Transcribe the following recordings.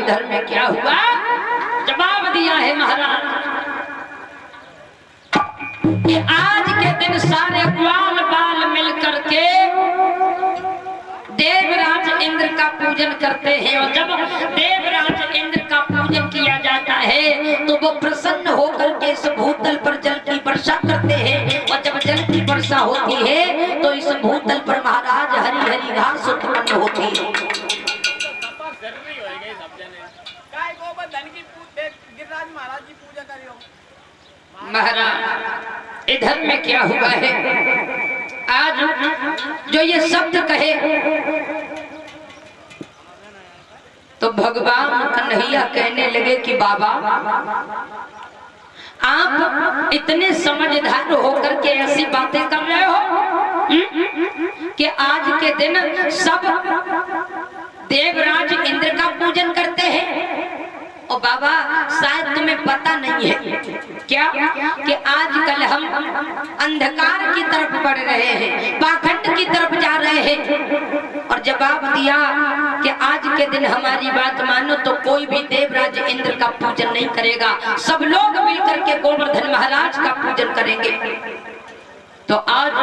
इधर में क्या हुआ? जवाब दिया है महाराज कि आज के दिन सारे ग्वाल बाल मिलकर के देवराज इंद्र का पूजन करते हैं और जब देवराज इंद्र का पूजन किया जाता है तो वो प्रसन्न होकर के इस भूतल पर जल की वर्षा करते हैं और जब जल की वर्षा होती है तो इस भूतल पर महाराज हरी हरी घास उत्पन्न होती है। महाराज इधर में क्या हुआ है? आज जो ये शब्द कहे तो भगवान कन्हैया कहने लगे कि बाबा आप इतने समझदार होकर के ऐसी बातें कर रहे हो कि आज के दिन सब देवराज इंद्र का पूजन करते हैं। और बाबा शायद तुम्हें पता नहीं है क्या कि आजकल हम अंधकार की तरफ बढ़ रहे हैं, पाखंड की तरफ जा रहे हैं। और जवाब दिया कि आज के दिन हमारी बात मानो तो कोई भी देवराज इंद्र का पूजन नहीं करेगा, सब लोग मिलकर के गोवर्धन महाराज का पूजन करेंगे। तो आज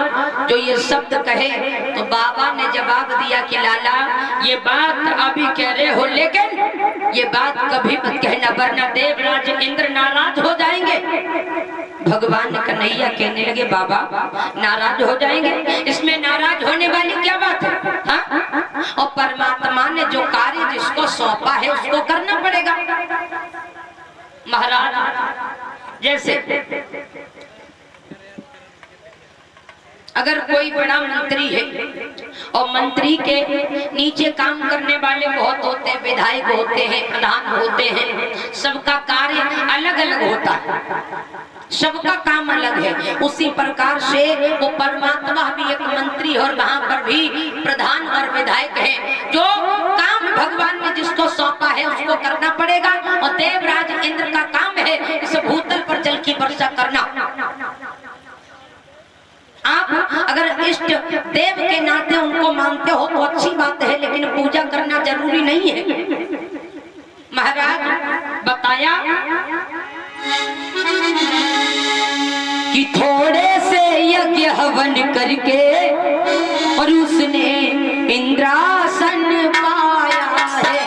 जो ये शब्द कहे तो बाबा ने जवाब दिया कि लाला ये बात अभी कह रहे हो लेकिन ये बात कभी मत कहना वरना देवराज इंद्र नाराज हो जाएंगे। भगवान कन्हैया कहने लगे बाबा नाराज हो जाएंगे, इसमें नाराज होने वाली क्या बात है? हाँ? और परमात्मा ने जो कार्य जिसको सौंपा है उसको करना पड़ेगा। महाराज जैसे अगर कोई बड़ा मंत्री है और मंत्री के नीचे काम करने वाले बहुत होते हैं, विधायक होते हैं, प्रधान होते हैं, सबका कार्य अलग अलग होता है, सबका काम अलग है। उसी प्रकार से वो परमात्मा भी एक मंत्री और वहां पर भी प्रधान और विधायक है। जो काम भगवान ने जिसको सौंपा है उसको करना पड़ेगा। और देवराज इंद्र का काम है इस भूतल पर जल की वर्षा करना। आप अगर इष्ट देव के नाते उनको मानते हो तो अच्छी बात है, लेकिन पूजा करना जरूरी नहीं है। महाराज बताया कि थोड़े से यज्ञ हवन करके और उसने इंद्रासन पाया है।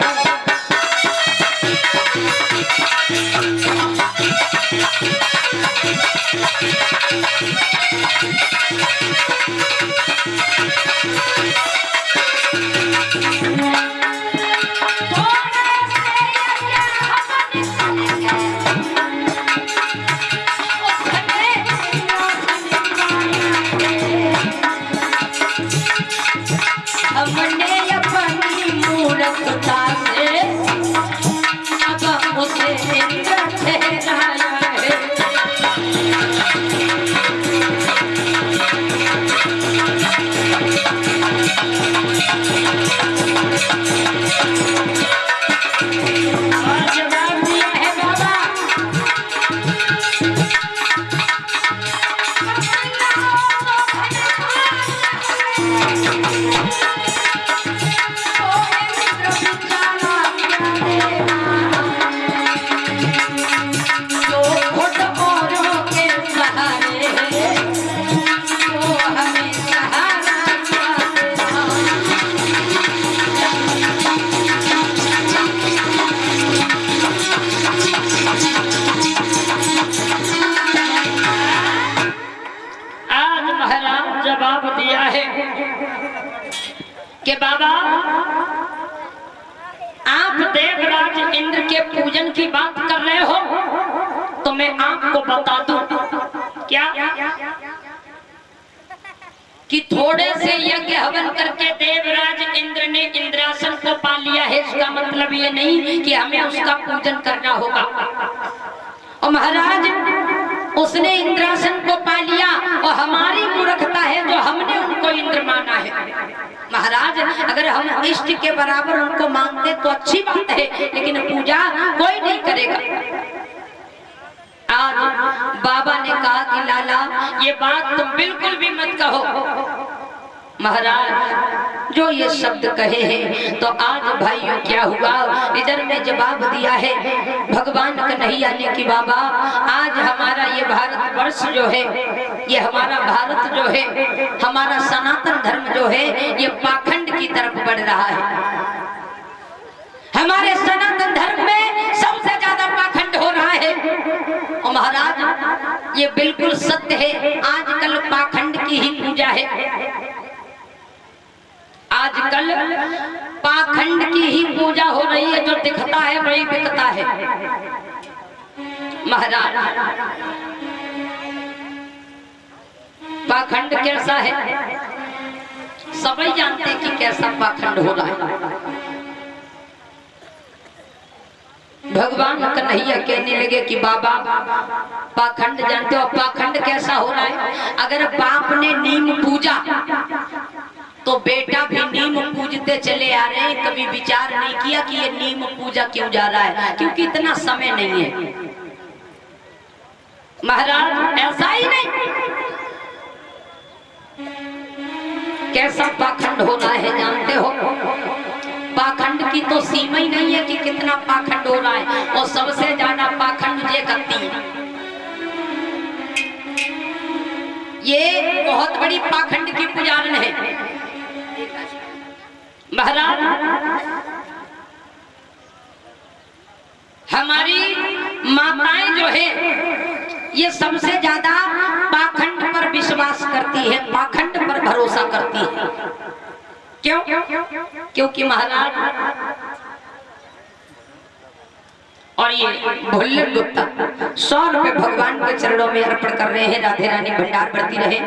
हमने अपनी मूर्खता से अब उसे इंद्र ठहराया है। जवाब दिया है बाबा जवाब दिया है कि बाबा आप देवराज इंद्र के पूजन की बात कर रहे हो तो मैं आपको बता दूं क्या कि थोड़े से यज्ञ हवन करके देवराज इंद्र ने इंद्रासन को पा लिया है। इसका मतलब ये नहीं कि हमें उसका पूजन करना होगा। और महाराज उसने इंद्रासन को पा लिया और हमारी मूर्खता है जो हमने उनको इंद्र माना है। महाराज अगर हम इष्ट के बराबर उनको मानते तो अच्छी बात है, लेकिन पूजा कोई नहीं करेगा। आज बाबा ने कहा कि लाला ये बात तुम बिल्कुल भी मत कहो। महाराज जो ये शब्द कहे हैं। तो आज भाइयों क्या हुआ, इधर में जवाब दिया है भगवान कन्हैया ने कि बाबा आज हमारा ये भारतवर्ष जो है, ये हमारा भारत जो है, हमारा सनातन धर्म जो है, ये पाखंड की तरफ बढ़ रहा है। हमारे सनातन धर्म में सबसे ज्यादा पाखंड हो रहा है। और महाराज ये बिल्कुल सत्य है, आजकल पाखंड की ही पूजा है। आजकल पाखंड की ही पूजा हो रही है, जो दिखता है वही बिकता है। महाराज पाखंड कैसा है, सभी जानते हैं कि कैसा पाखंड हो रहा है। भगवान कन्हैया कहने लगे कि बाबा पाखंड जानते हो, पाखंड कैसा हो रहा है। अगर बाप ने नीम पूजा तो बेटा भी नीम पूजते चले आ रहे हैं। कभी विचार नहीं किया कि ये नीम पूजा क्यों जा रहा है, क्योंकि इतना समय नहीं है। महाराज ऐसा ही नहीं, कैसा पाखंड हो रहा है जानते हो। पाखंड की तो सीमा ही नहीं है कि कितना पाखंड हो रहा है। और सबसे ज्यादा पाखंड ये करती है, ये बहुत बड़ी पाखंड की पुजारन है। महाराज हमारी माताएं जो है, ये सबसे ज्यादा पाखंड पर विश्वास करती है, पाखंड पर भरोसा करती है। क्यों? क्योंकि महाराज और ये भुल्लर गुप्ता 100 रुपए भगवान के चरणों में अर्पण कर रहे हैं। राधे रानी भंडार बढ़ती रहे।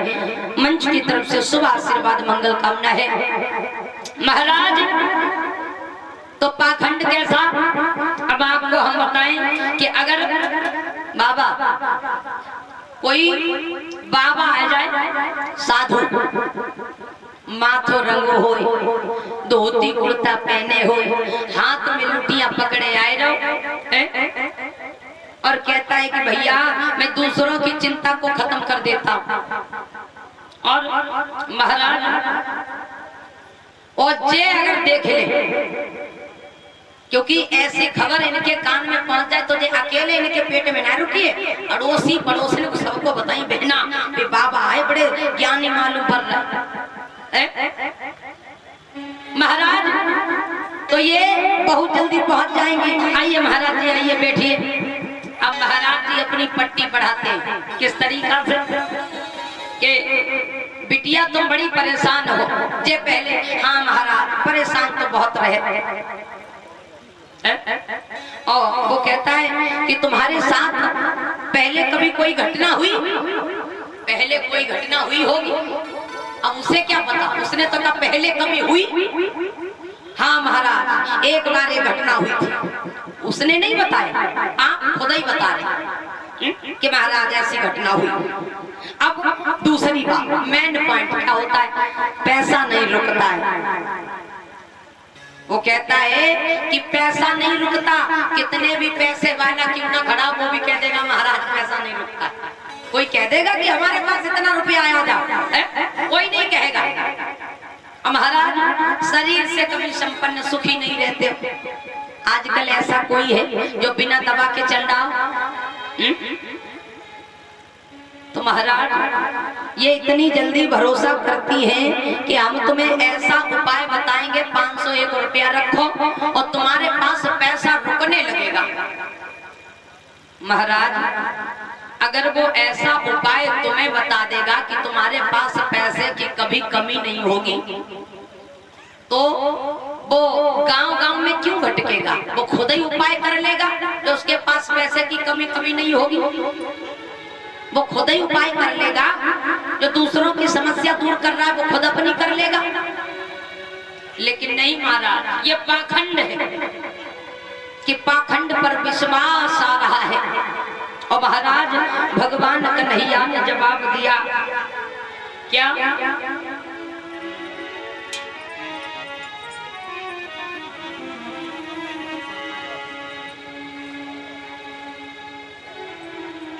मंच की तरफ से शुभ आशीर्वाद मंगल कामना है। महाराज तो पाखंड कैसा, अब आपको हम बताएं कि अगर बाबा कोई बाबा आ जाए, साधु माथो रंगो हो, धोती कुर्ता पहने हो, हाथ में लुटियां पकड़े आए रहो और कहता है कि भैया मैं दूसरों की चिंता को खत्म कर देता हूं। और महाराज और जे अगर देख ले, क्योंकि ऐसी खबर इनके कान में पहुंच जाए तो जे अकेले इनके पेट में ना रुकिए, अड़ोसी पड़ोसी को सबको बताई बहना वे बाबा आए बड़े ज्ञानी मालूम पड़ रहा। महाराज तो ये बहुत जल्दी पहुंच जाएंगे। आइए महाराज जी, आइए बैठिए। अब महाराज जी अपनी पट्टी बढ़ाते हैं किस तरीका से कि बिटिया तुम बड़ी परेशान हो। जे पहले हाँ महाराज परेशान तो बहुत रहे। और वो कहता है कि तुम्हारे साथ पहले कभी कोई घटना हुई, पहले कोई घटना हुई होगी। अब उसे क्या पता, उसने तो कहा पहले कभी हुई। हाँ महाराज एक बार एक घटना हुई थी। उसने नहीं बताया, आप खुद ही बता रहे कि महाराज ऐसी घटना हुई। अब दूसरी बात, मेन पॉइंट क्या होता है, पैसा नहीं रुकता है। वो कहता है कि पैसा नहीं रुकता, कितने भी पैसे वाला क्यों ना खड़ा वो भी कह देगा महाराज पैसा नहीं रुकता। कोई कह देगा कि हमारे पास इतना रुपया आया जा, कोई नहीं कहेगा। महाराज शरीर से कभी संपन्न सुखी नहीं रहते। आजकल ऐसा कोई है जो बिना दबा के चल रहा हो? तो महाराज ये इतनी जल्दी भरोसा करती हैं कि हम तुम्हें ऐसा उपाय बताएंगे, 501 रुपया रखो और तुम्हारे पास पैसा रुकने लगेगा। महाराज अगर वो ऐसा उपाय तुम्हें बता देगा कि तुम्हारे पास पैसे की कभी कमी नहीं होगी, तो वो गांव-गांव में क्यों भटकेगा, वो खुद ही उपाय कर लेगा। जो उसके पास पैसे की कमी नहीं होगी वो खुद ही उपाय कर लेगा। जो दूसरों की समस्या दूर कर रहा है वो खुद अपनी कर लेगा। लेकिन नहीं महाराज, ये पाखंड है कि पाखंड पर विश्वास आ रहा है। और महाराज भगवान कन्हैया ने जवाब दिया क्या,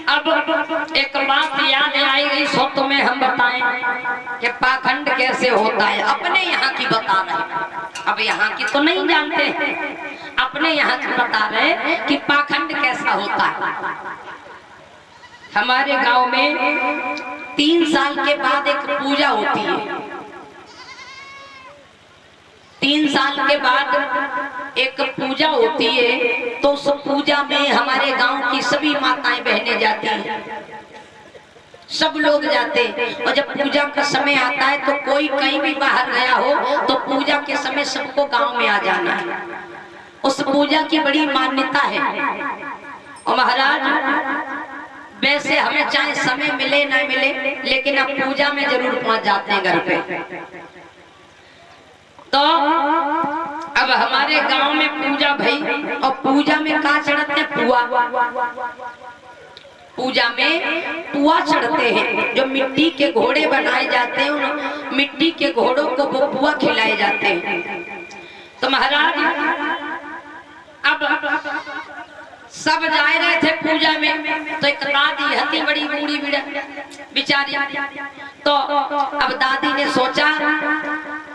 अब एक बात याद आई गई, सो तुम्हें हम बताएं कि पाखंड कैसा कैसे होता है, अपने यहाँ की बता रहे। अब यहाँ की तो नहीं जानते हैं, अपने यहाँ की बता रहे कि पाखंड कैसा होता है। हमारे गांव में 3 साल के बाद एक पूजा होती है। 3 साल के बाद एक पूजा होती है, तो उस पूजा में हमारे गांव की सभी माताएं बहनें जाती हैं, सब लोग जाते। और जब पूजा का समय आता है तो कोई कहीं भी बाहर गया हो तो पूजा के समय सबको गांव में आ जाना है। उस पूजा की बड़ी मान्यता है। और महाराज वैसे हमें चाहे समय मिले ना मिले, लेकिन अब पूजा में जरूर पहुंच जाते हैं घर पे। तो अब हमारे गांव में पूजा भई, और पूजा में कहाँ चढ़ते हैं? पुआ। पूजा में पुआ चढ़ते हैं। जो मिट्टी के घोड़े बनाए जाते हैं, उन मिट्टी के घोड़ों को वो पुआ खिलाए जाते हैं। तो महाराज अब सब जा रहे थे पूजा में, तो एक दादी हती बड़ी बूढ़ी बिचारी। तो अब दादी ने सोचा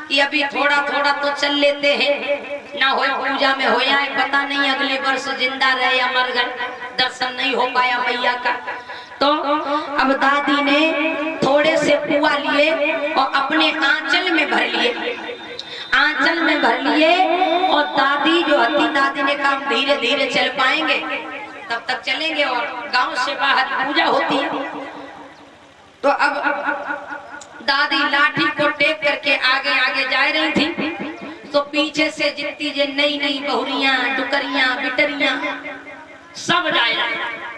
कि अभी थोड़ा थोड़ा तो चल लेते हैं, ना हो पूजा में हो जाए, पता नहीं अगले वर्ष जिंदा रहे या मर गए, दर्शन नहीं हो पाया मैया का। तो अब दादी ने थोड़े से पुआ लिए और अपने आंचल में भर लिए, आंचल में भर लिए। और दादी जो हती, दादी ने कहा धीरे धीरे चल पाएंगे, तब तक चलेंगे, और गांव से बाहर पूजा होती है। तो अब दादी लाठी को टेक करके आगे आगे जा रही थी, तो पीछे से जितनी जे नई नई बहुरियां, डुकरियां, बिटरियां सब जा रहे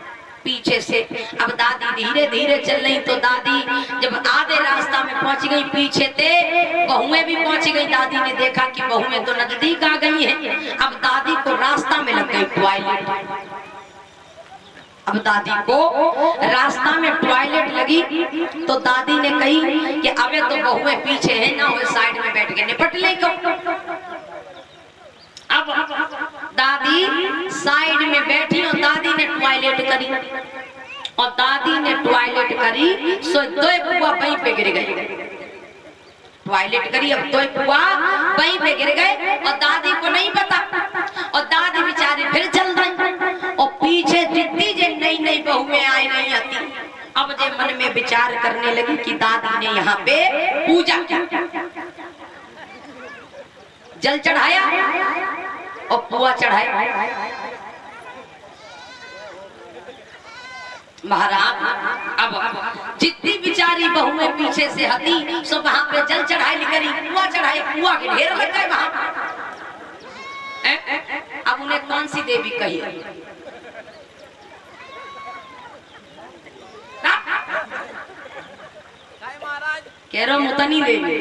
पीछे से। अब दादी धीरे धीरे चल रही, तो दादी जब आधे रास्ता में पहुंच गई, पीछे थे बहुएं भी पहुंच गई। दादी ने देखा कि बहुएं तो नजदीक आ गई हैं। अब दादी को रास्ता में लग गई टॉयलेट। अब दादी को रास्ता में टॉयलेट लगी, तो दादी ने कही कि अबे तो बहुएं पीछे हैं ना, वो साइड में बैठ के निपट ले को। अब दादी साइड में बैठी और दादी ने टॉयलेट करी, और दादी ने टॉयलेट करी सो 2 पुआ वहीं पे गिर गए। टॉयलेट करी, अब 2 पुआ वहीं पे गिर गए, और दादी को नहीं पता। और दादी बेचारी फिर चल रही, और पीछे जितनी जे नई नई बहुएं आई रही थी। अब जे मन में विचार करने लगी कि दादी ने यहाँ पे पूजा जल चढ़ाया और पुआ चढ़ाया। महाराज अब जितनी बिचारी बहुएं पीछे से हती, सो वहां पे जल चढ़ाई करी, पुआ चढ़ाई, पुआ के ढेर लग गए वहां। अब उन्हें कौन सी देवी कही? कह रहा मुतनी देवी।